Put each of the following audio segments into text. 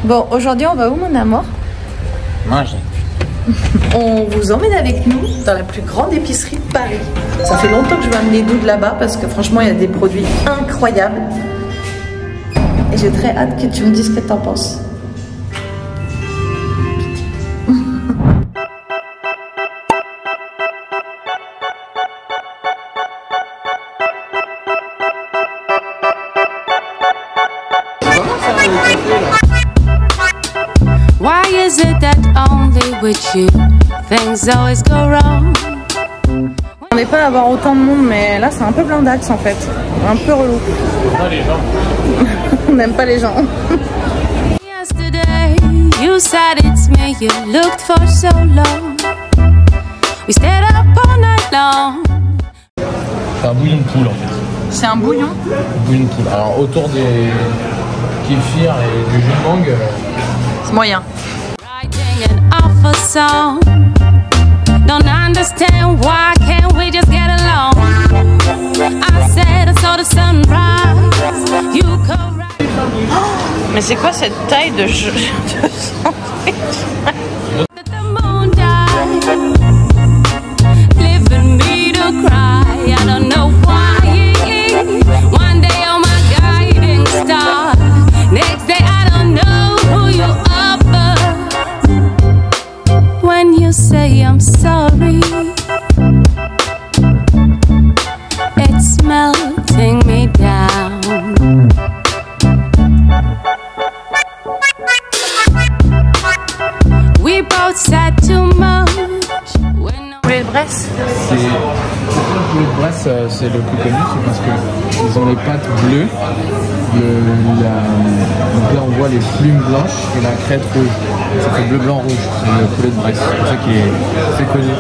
Bon, aujourd'hui on va où mon amour? Manger. On vous emmène avec nous dans la plus grande épicerie de Paris. Ça fait longtemps que je veux amener Doud là-bas parce que franchement il y a des produits incroyables. Et j'ai très hâte que tu me dises ce que t'en penses. Why is it that only with you things always go wrong? On n'est pas à avoir autant de monde, mais là c'est un peu blindax en fait. Un peu relou. Pas les gens. On n'aime pas les gens. Yesterday you said it's me you looked for so long. We stayed up all night long. C'est un bouillon de poule en fait. C'est un bouillon? Bouillon de poule. Alors autour des kéfirs et du jus de mangue. C'est moyen. Writing an awful song. Don't understand why can't we just get along? I said I saw the sunrise. You come right. Mais c'est quoi cette taille de sandwich? The moon died, leaving me to cry. I don't know why. One day you're my guiding star. Next day I don't know who you are, but when you say I'm sorry, it's melting me down. We both said too much. Poulet de Bresse? C'est pourquoi le poulet de Bresse c'est le plus connu, c'est parce que ils ont les pattes bleues. Donc là on voit les plumes blanches et la crête rouge. Ça fait bleu blanc rouge. C'est le poulet de Bresse. C'est ça qui est très connu.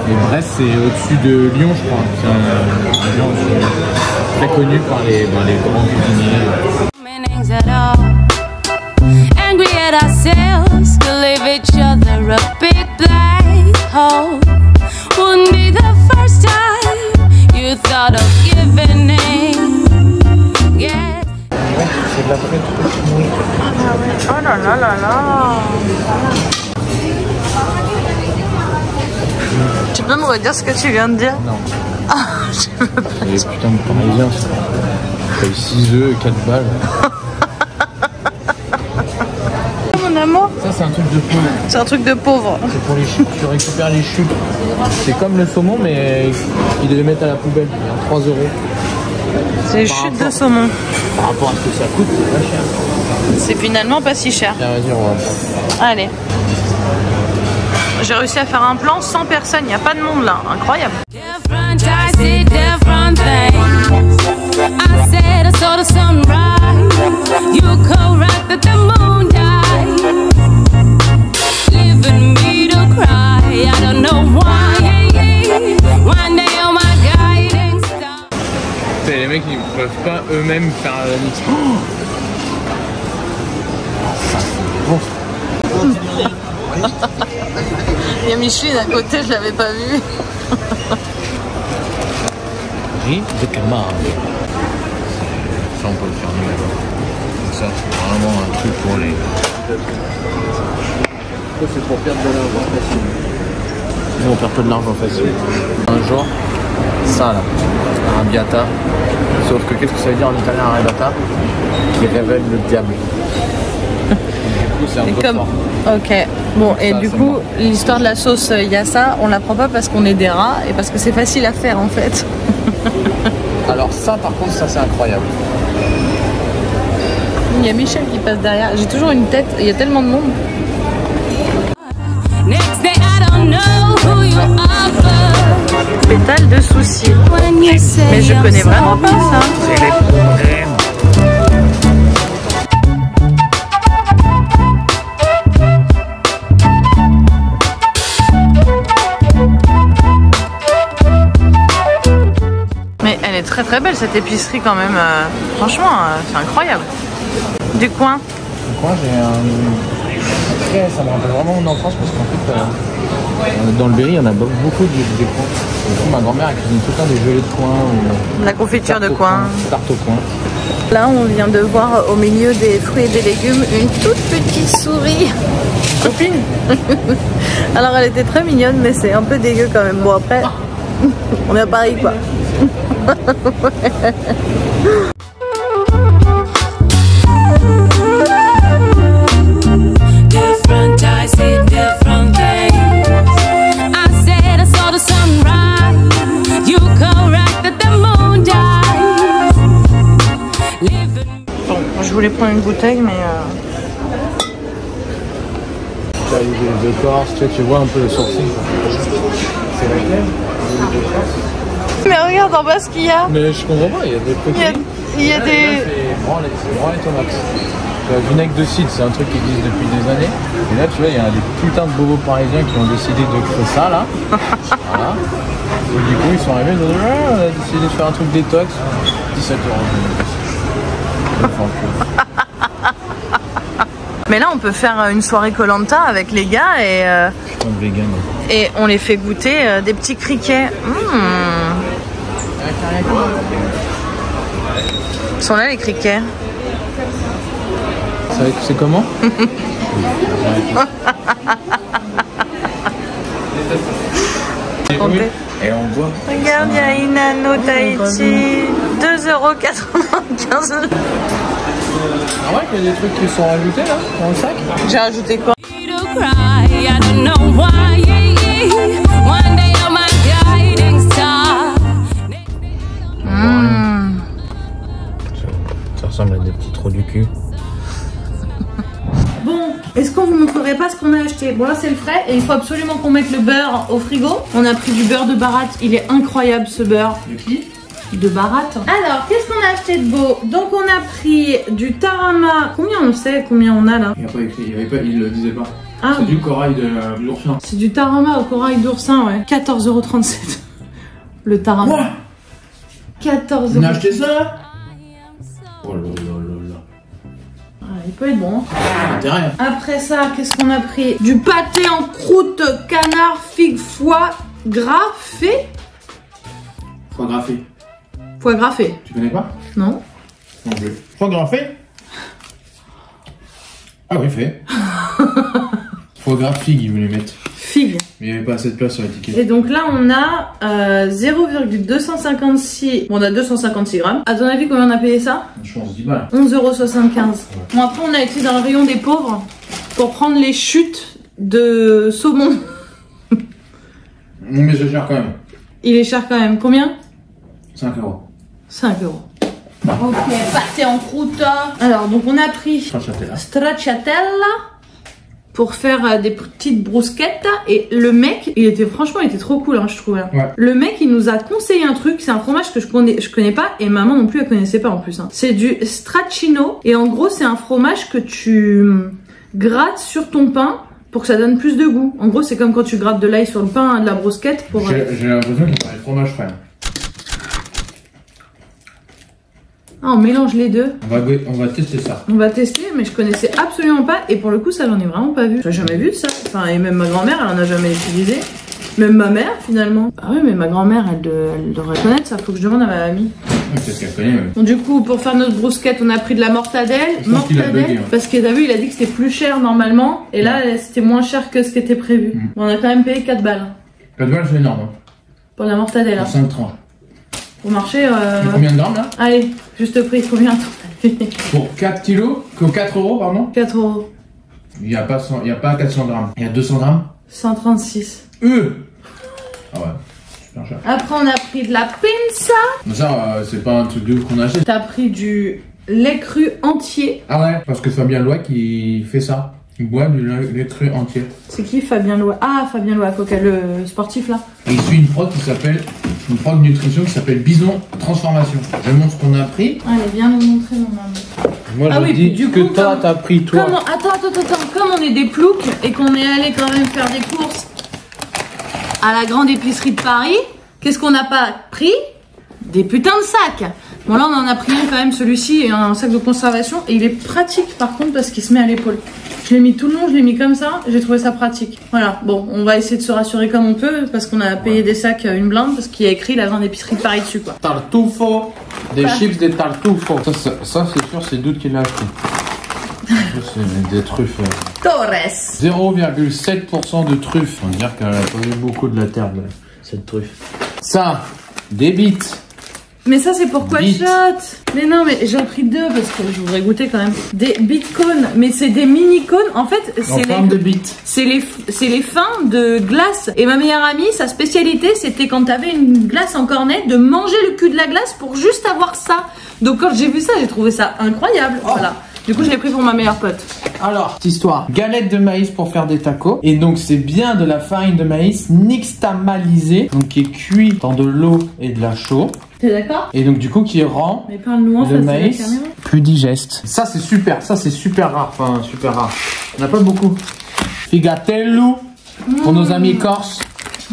Et Bresse c'est au-dessus de Lyon je crois. C'est un région très connu par les grands cuisiniers. Meanings at all. Angry at ourselves to leave each other a big black hole. Wouldn't be the first time you thought of giving in. Yeah. C'est de la frite. Oh là là là là. Tu peux me redire ce que tu viens de dire? Non. Ah, je veux pas. C'est des putains de parisiens ça. Paye 6 œufs et 4 balles. Mon amour? Ça c'est un truc de pauvre. C'est un truc de pauvre. C'est pour les chutes, tu récupères les chutes. C'est comme le saumon mais ils devaient mettre à la poubelle, il y a 3 €. C'est les chutes de saumon. Par rapport à ce que ça coûte, c'est pas cher. C'est finalement pas si cher. Tiens, vas-y, on va. Allez. J'ai réussi à faire un plan sans personne, il n'y a pas de monde là. Incroyable. Different, I see different things. I said I saw the sunrise. You corrected the moon died, leaving me to cry. I don't know why. One day you're my guiding star. C'est les mecs qui ne peuvent pas eux-mêmes faire la mix. Oh ça c'est bon. Il y a Micheline à côté, je l'avais pas vu. Riz de camargue. Ça on peut le faire mieux. Donc ça c'est vraiment un truc pour les... Ça c'est pour perdre de l'argent facile. Nous on perd peu de l'argent facile. Un jour, ça là, arrabbiata. Sauf que qu'est-ce que ça veut dire en italien arrabbiata? Qui révèle le diable. Du coup c'est un peu Comme... fort. Ok, bon et Ça, du c'est coup bon. l'histoire de la sauce il y a ça, on la prend pas parce qu'on est des rats et parce que c'est facile à faire en fait. Alors ça par contre ça c'est incroyable. Il y a Michel qui passe derrière, j'ai toujours une tête, il y a tellement de monde. Next day I don't know who you are, but Pétale de soucis. when you say Mais je I'm connais vraiment pas sorry. ça. C'est les problèmes. Mais elle est très très belle cette épicerie quand même. Franchement, c'est incroyable. Du coin. Moi j'ai un... Après ça me rappelle vraiment mon enfance parce qu'en fait dans le Berry il y en a beaucoup des coins. Ma grand-mère elle cuisine tout le temps des gelées de coin ou La confiture de coin. Tarte au coin. Là, on vient de voir au milieu des fruits et des légumes une toute petite souris. Copine. Alors, elle était très mignonne, mais c'est un peu dégueu quand même. Bon, après, on est à Paris, quoi. Different eyes see different things. I said I saw the sunrise. You corrected the moon dies. Bon, je voulais prendre une bouteille, mais... Tu as les écorces, tu vois un peu le sourcil. C'est laquelle? Mais regarde en bas ce qu'il y a. Mais je comprends pas, il y a des petits. Il y a des... C'est branlé ton max. Vinaigre de cidre, c'est un truc qui existe depuis des années. Et là, tu vois, il y a des putains de bobos parisiens qui ont décidé de créer ça, là. Voilà. Et du coup, ils sont arrivés, ils ont dit, ah, on a décidé de faire un truc détox. 17 €. Mais là, on peut faire une soirée Koh-Lanta avec les gars et... Putain de vegan. Et on les fait goûter des petits criquets. Ils sont là les criquets. C'est comment? Et on boit. Regarde, il y a Inano Tahiti. 2,95 €. Ah ouais, il y a des trucs qui sont rajoutés là, dans le sac. J'ai rajouté quoi? Ça ressemble à des petits trous du cul. Bon, est-ce qu'on vous montrerait pas ce qu'on a acheté? Bon là c'est le frais et il faut absolument qu'on mette le beurre au frigo. On a pris du beurre de Bharat, il est incroyable ce beurre. De qui? De Bharat. Alors, qu'est-ce qu'on a acheté de beau? Donc on a pris du tarama. Combien on sait combien on a là? Il n'y a pas écrit, il le disait pas. Ah. C'est du corail d'oursin. C'est du tarama au corail d'oursin, ouais. 14,37 €. Le tarama. Quoi? 14 On €. a acheté ça là? Oh là là là là. Ah, il peut être bon. Intérêt. Après ça, qu'est-ce qu'on a pris? Du pâté en croûte, canard, figue, foie, gras fait. Foie graffé. Foie gras fait. Tu connais pas? Non. Non plus. Foie graffé? Ah oui, fait. Foie gras figue, ils voulaient mettre. Figue. Mais il n'y avait pas assez de place sur l'étiquette. Et donc là, on a 0,256. Bon, on a 256 grammes. À ton avis, combien on a payé ça? Je pense 10 balles. 11,75 €. Bon, après, on a été dans le rayon des pauvres pour prendre les chutes de saumon. Non, mais c'est cher quand même. Il est cher quand même. Combien? 5 €. 5 €. Ok, pâté en croûte. Alors, donc on a pris stracciatella pour faire des petites brousquettes. Et le mec, il était trop cool, hein, je trouve. Ouais. Le mec, il nous a conseillé un truc. C'est un fromage que je connais pas et maman non plus, elle connaissait pas en plus. Hein. C'est du stracchino et en gros, c'est un fromage que tu grattes sur ton pain pour que ça donne plus de goût. En gros, c'est comme quand tu grattes de l'ail sur le pain, de la brousquette pour... J'ai l'impression qu'il parlait de fromage frais. Ah, on mélange les deux. On va tester ça. On va tester, mais je connaissais absolument pas. Et pour le coup, ça, j'en ai vraiment pas vu. J'ai jamais vu de ça. Enfin, et même ma grand-mère, elle en a jamais utilisé. Même ma mère, finalement. Ah oui, mais ma grand-mère, elle devrait connaître ça. Faut que je demande à ma mamie. Peut-être qu'elle connaît, ouais. Bon, du coup, pour faire notre brousquette, on a pris de la mortadelle. Parce que t'as vu, il a dit que c'était plus cher normalement. Et là, c'était moins cher que ce qui était prévu. Bon, on a quand même payé 4 balles. 4 balles, c'est énorme. Hein. Pour la mortadelle. Pour 5,30. Pour marcher. Combien de grammes là? Allez, juste prix, combien? Pour 4 kilos, 4 €, pardon? 4 €. Il n'y a pas 400 grammes. Il y a 200 grammes? 136. Ah ouais, super cher. Après, on a pris de la pinza. Mais ça, c'est pas un truc de ouf qu'on a acheté. T'as pris du lait cru entier. Ah ouais, parce que Fabien Loy qui fait ça. Il boit du lait cru entier. C'est qui Fabien Loy? Ah, Fabien Loy, le sportif là. Et il suit une prod de nutrition qui s'appelle Bison Transformation. Je montre ce qu'on a pris. Allez, viens nous montrer, mon maman. Moi, je dis du coup, que t'as pris toi. Attends. Comme on est des ploucs et qu'on est allé quand même faire des courses à la grande épicerie de Paris, qu'est-ce qu'on n'a pas pris? Des putains de sacs. Bon là on en a pris un quand même, celui-ci est un sac de conservation et il est pratique par contre parce qu'il se met à l'épaule. Je l'ai mis tout le long, je l'ai mis comme ça, j'ai trouvé ça pratique. Voilà, bon on va essayer de se rassurer comme on peut parce qu'on a payé des sacs une blinde parce qu'il y a écrit la grande épicerie de Paris dessus quoi. Tartufo, des chips des tartufo. Ça c'est sûr c'est Doute qui l'a acheté. C'est des truffes. Torres. 0,7% de truffes. On dirait qu'elle a pas eu beaucoup de la terre cette truffe. Ça, des bites. Mais ça c'est pourquoi Bit. shot. Mais non mais j'ai pris deux parce que je voudrais goûter quand même. Des bitcones, mais c'est des mini cônes. En fait En forme de bites. c'est les fins de glace. Et ma meilleure amie, sa spécialité c'était quand t'avais une glace en cornet de manger le cul de la glace pour juste avoir ça. Donc quand j'ai vu ça j'ai trouvé ça incroyable. Oh. Voilà. Du coup je l'ai pris pour ma meilleure pote. Alors, petite histoire. Galette de maïs pour faire des tacos. Et donc c'est bien de la farine de maïs nixtamalisée. Donc qui est cuit dans de l'eau et de la chaux. T'es d'accord? Et donc du coup qui rend Mais parle-nous en face le de la maïs caméra. plus digeste. Ça c'est super rare. Enfin super rare. On n'a pas beaucoup. Figatello pour nos amis corses.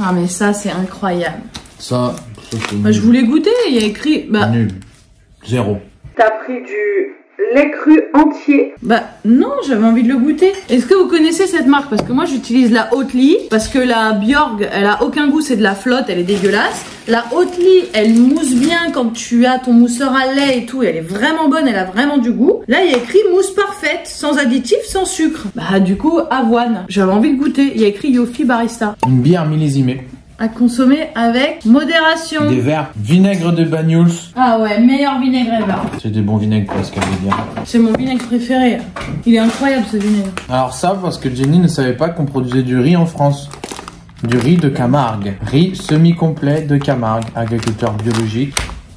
Ah mais ça c'est incroyable. Ça c'est Bah, je voulais goûter, il y a écrit... Bah, nul. 0. t'as pris du lait cru entier? Bah non, j'avais envie de le goûter. Est-ce que vous connaissez cette marque? Parce que moi j'utilise la Oatly, parce que la Bjorg, elle a aucun goût, c'est de la flotte, elle est dégueulasse. La Oatly, elle mousse bien quand tu as ton mousseur à lait et tout, elle est vraiment bonne, elle a vraiment du goût. Là il y a écrit mousse parfaite, sans additifs, sans sucre. Bah du coup, avoine. J'avais envie de goûter, il y a écrit Yofi Barista. Une bière millésimée. À consommer avec modération. Des verres vinaigre de Banyuls. Ah ouais, meilleur vinaigre ever. C'est des bons vinaigres presque, elle veut dire. C'est mon vinaigre préféré. Il est incroyable ce vinaigre. Alors ça, parce que Jenny ne savait pas qu'on produisait du riz en France. Du riz de Camargue. Riz semi-complet de Camargue, agriculteur biologique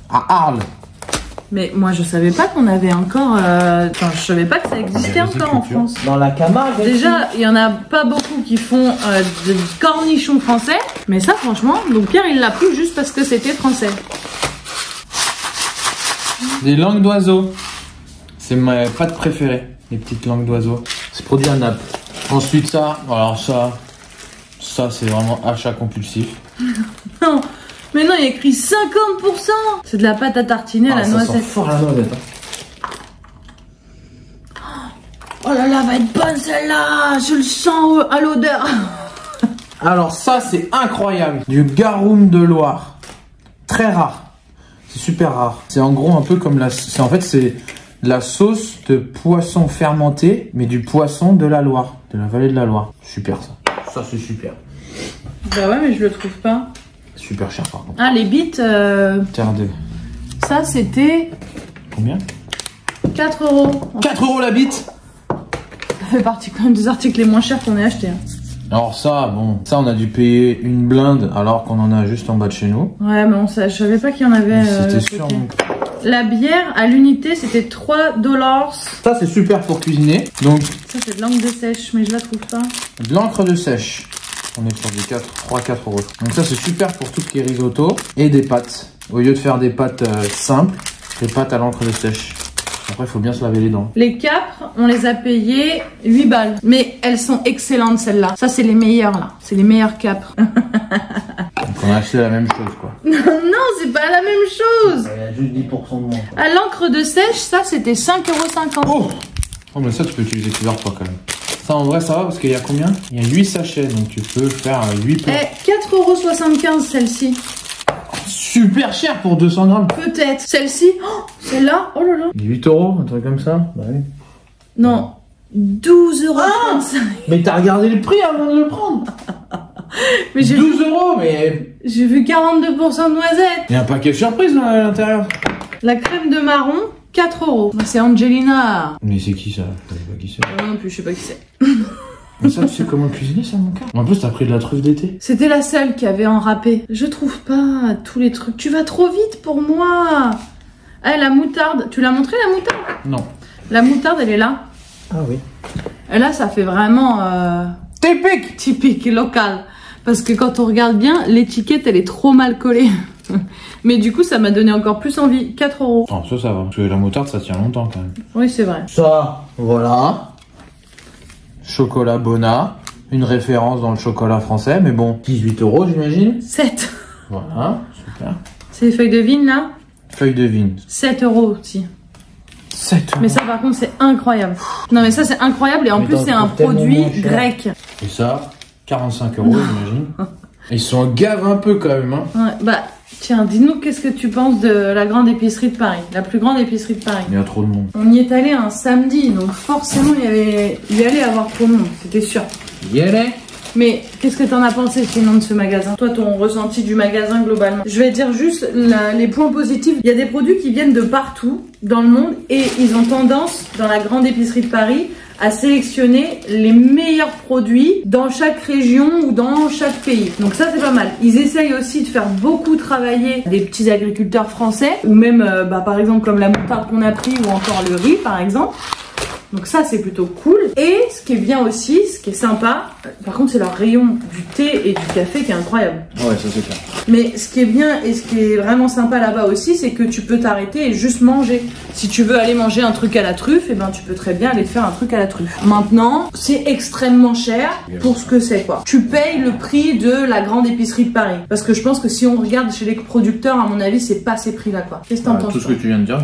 à Arles. Mais moi je savais pas qu'on avait encore... Enfin je savais pas que ça existait encore en France. Dans la Camargue. Déjà il y en a pas beaucoup qui font des cornichons français. Mais ça franchement, donc Pierre il l'a pris juste parce que c'était français. Des langues d'oiseaux. C'est ma pâte préférée. Les petites langues d'oiseaux. C'est produit à Naples. Ensuite ça, alors ça c'est vraiment achat compulsif. Non, mais non il y a écrit 50%. C'est de la pâte à tartiner à la Ça noisette. sent fort la noisette. Oh là là, va être bonne celle-là. Je le sens à l'odeur. Alors ça c'est incroyable. Du garum de Loire. Très rare. C'est super rare. C'est en gros un peu comme la... c'est la sauce de poisson fermenté, mais du poisson de la Loire. De la vallée de la Loire. Super ça. Ça c'est super. Bah ouais mais je le trouve pas. Super cher par contre. Ah les bites, Terre de... ça c'était Combien 4 €. 4 € la bite. Ça fait partie quand même des articles les moins chers qu'on ait achetés. Hein. Alors ça, bon, ça on a dû payer une blinde alors qu'on en a juste en bas de chez nous. Ouais mais je savais pas qu'il y en avait. C'était à sûr. côté. La bière à l'unité c'était 3 $. Ça c'est super pour cuisiner. Donc Ça c'est de l'encre de sèche mais je la trouve pas. de l'encre de sèche. On est sur des 3-4 €. Donc ça c'est super pour tout ce qui est risotto et des pâtes. Au lieu de faire des pâtes simples, des pâtes à l'encre de sèche. Après il faut bien se laver les dents. Les capres, on les a payés 8 balles. Mais elles sont excellentes celles-là. Ça c'est les meilleures là. C'est les meilleures capres. Donc on a acheté la même chose quoi. Non, c'est pas la même chose. Il y a juste 10% de moins. À l'encre de sèche, ça c'était 5,50 €. Oh mais ça tu peux utiliser plusieurs fois quand même. Ça en vrai ça va parce qu'il y a combien? Il y a 8 sachets donc tu peux faire 8 plats. 4,75 € celle-ci. Super cher pour 200 grammes. Peut-être. Celle-ci, oh, celle-là, oh là là. 8 €, un truc comme ça. Bah oui. Non, 12,35 €. Mais t'as regardé le prix avant de le prendre. Mais j'ai 12 €, mais... J'ai vu 42% de noisettes. Il y a un paquet surprise là, à l'intérieur. La crème de marron, 4 €. C'est Angelina. Mais c'est qui ça? Je sais pas qui c'est. Non plus, je sais pas qui c'est. Mais ça, tu sais comment cuisiner ça, mon gars? En plus, t'as pris de la truffe d'été. C'était la seule qui avait enrâpé. Je trouve pas tous les trucs. Tu vas trop vite pour moi. Ah, la moutarde. Tu l'as montré la moutarde? Non. La moutarde, elle est là. Ah oui. Et là, ça fait vraiment typique local. Parce que quand on regarde bien, l'étiquette, elle est trop mal collée. Mais du coup, ça m'a donné encore plus envie. 4 €. Oh, ça va. Parce que la moutarde, ça tient longtemps quand même. Oui, c'est vrai. Ça, voilà. Chocolat Bona. Une référence dans le chocolat français. Mais bon, 18 € j'imagine. 7. Voilà, super. C'est les feuilles de vigne, là? Feuille de vigne. 7 € aussi. 7 €. Mais ça par contre c'est incroyable. Non mais ça c'est incroyable et en plus c'est un produit grec. Et ça, 45 €, j'imagine. Ils s'en gavent un peu quand même. Hein. Ouais, bah tiens, dis-nous qu'est-ce que tu penses de la grande épicerie de Paris, la plus grande épicerie de Paris. Il y a trop de monde. On y est allé un samedi, donc forcément il y allait avoir trop de monde, c'était sûr. Y allait. Mais qu'est-ce que t'en as pensé sinon de ce magasin? Toi, ton ressenti du magasin globalement? Je vais dire juste les points positifs. Il y a des produits qui viennent de partout dans le monde et ils ont tendance, dans la grande épicerie de Paris, à sélectionner les meilleurs produits dans chaque région ou dans chaque pays. Donc ça c'est pas mal. Ils essayent aussi de faire beaucoup travailler des petits agriculteurs français ou même par exemple comme la moutarde qu'on a pris ou encore le riz par exemple. Donc ça c'est plutôt cool. Et ce qui est bien aussi, ce qui est sympa, par contre c'est leur rayon du thé et du café qui est incroyable. Ouais, ça c'est clair. Mais ce qui est bien et ce qui est vraiment sympa là-bas aussi, c'est que tu peux t'arrêter et juste manger. Si tu veux aller manger un truc à la truffe, et ben tu peux très bien aller te faire un truc à la truffe. Maintenant, c'est extrêmement cher pour ce que c'est quoi. Tu payes le prix de la grande épicerie de Paris. Parce que je pense que si on regarde chez les producteurs, à mon avis, c'est pas ces prix-là quoi. Qu'est-ce que t'en penses? Tout ce que tu viens de dire,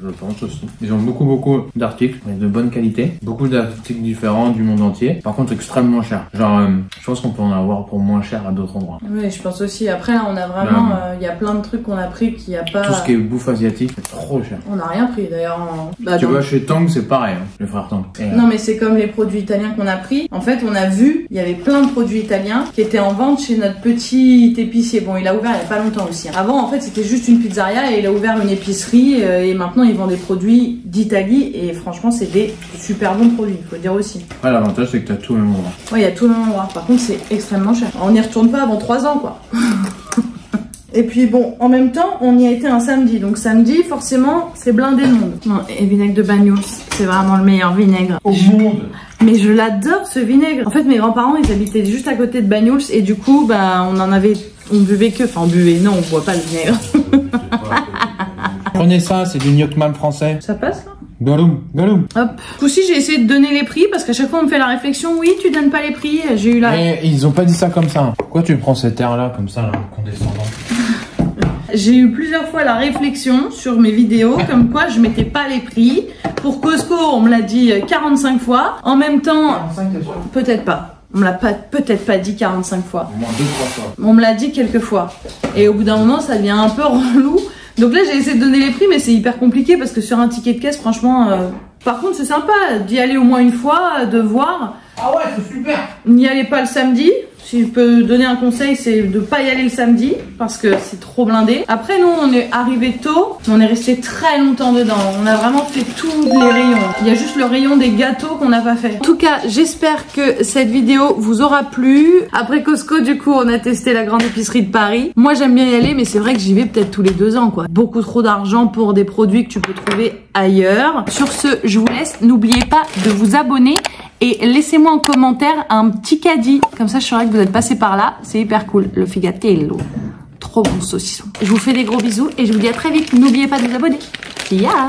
je pense aussi. Ils ont beaucoup d'articles de bonne qualité, beaucoup d'articles différents du monde entier. Par contre, extrêmement cher. Genre, je pense qu'on peut en avoir pour moins cher à d'autres endroits. Oui, je pense aussi. Après, là, on a vraiment, il y a plein de trucs qu'on a pris qu'il n'y a pas. Tout ce qui est bouffe asiatique, c'est trop cher. On n'a rien pris d'ailleurs. Tu vois, chez Tang, c'est pareil, hein, les frères Tang. Non, mais c'est comme les produits italiens qu'on a pris. En fait, on a vu, il y avait plein de produits italiens qui étaient en vente chez notre petit épicier. Bon, il a ouvert il n'y a pas longtemps aussi. Avant, en fait, c'était juste une pizzeria et il a ouvert une épicerie et maintenant, ils vendent des produits d'Italie et franchement, c'est des super bons produits, il faut dire aussi. Ouais, l'avantage, c'est que tu as tout au même endroit. Ouais, il y a tout au même endroit. Par contre, c'est extrêmement cher. On n'y retourne pas avant 3 ans, quoi. Et puis bon, en même temps, on y a été un samedi. Donc samedi, forcément, c'est blindé de monde. Non, et vinaigre de Banyuls, c'est vraiment le meilleur vinaigre. Au monde. Mais je l'adore ce vinaigre. En fait, mes grands-parents, ils habitaient juste à côté de Banyuls et du coup, on buvait que... Enfin, on buvait, non, on boit pas le vinaigre. Prenez ça, c'est du gnocchman français. Ça passe là? Galoum, galoum. Hop. Aussi, j'ai essayé de donner les prix parce qu'à chaque fois, on me fait la réflexion. Oui, tu donnes pas les prix. J'ai eu la... Mais ils ont pas dit ça comme ça. Pourquoi tu prends cet air-là, comme ça, là, condescendant? J'ai eu plusieurs fois la réflexion sur mes vidéos comme quoi je mettais pas les prix. Pour Costco, on me l'a dit 45 fois. En même temps, 45, t'es sûr? peut-être pas. On me l'a peut-être pas dit 45 fois. Au moins 2-3 fois. On me l'a dit quelques fois. Et au bout d'un moment, ça devient un peu relou. Donc là, j'ai essayé de donner les prix, mais c'est hyper compliqué parce que sur un ticket de caisse, franchement... Par contre, c'est sympa d'y aller au moins une fois, de voir. Ah ouais, c'est super. N'y allez pas le samedi. Si je peux donner un conseil, c'est de pas y aller le samedi parce que c'est trop blindé. Après, nous, on est arrivé tôt, mais on est resté très longtemps dedans. On a vraiment fait tous les rayons. Il y a juste le rayon des gâteaux qu'on n'a pas fait. En tout cas, j'espère que cette vidéo vous aura plu. Après Costco, du coup, on a testé la grande épicerie de Paris. Moi, j'aime bien y aller, mais c'est vrai que j'y vais peut-être tous les 2 ans, quoi. Beaucoup trop d'argent pour des produits que tu peux trouver ailleurs. Sur ce, je vous laisse. N'oubliez pas de vous abonner et laissez-moi en commentaire un petit caddie. Comme ça, je saurai que vous êtes passé par là. C'est hyper cool. Le figatello. Trop bon saucisson. Je vous fais des gros bisous et je vous dis à très vite. N'oubliez pas de vous abonner. See ya!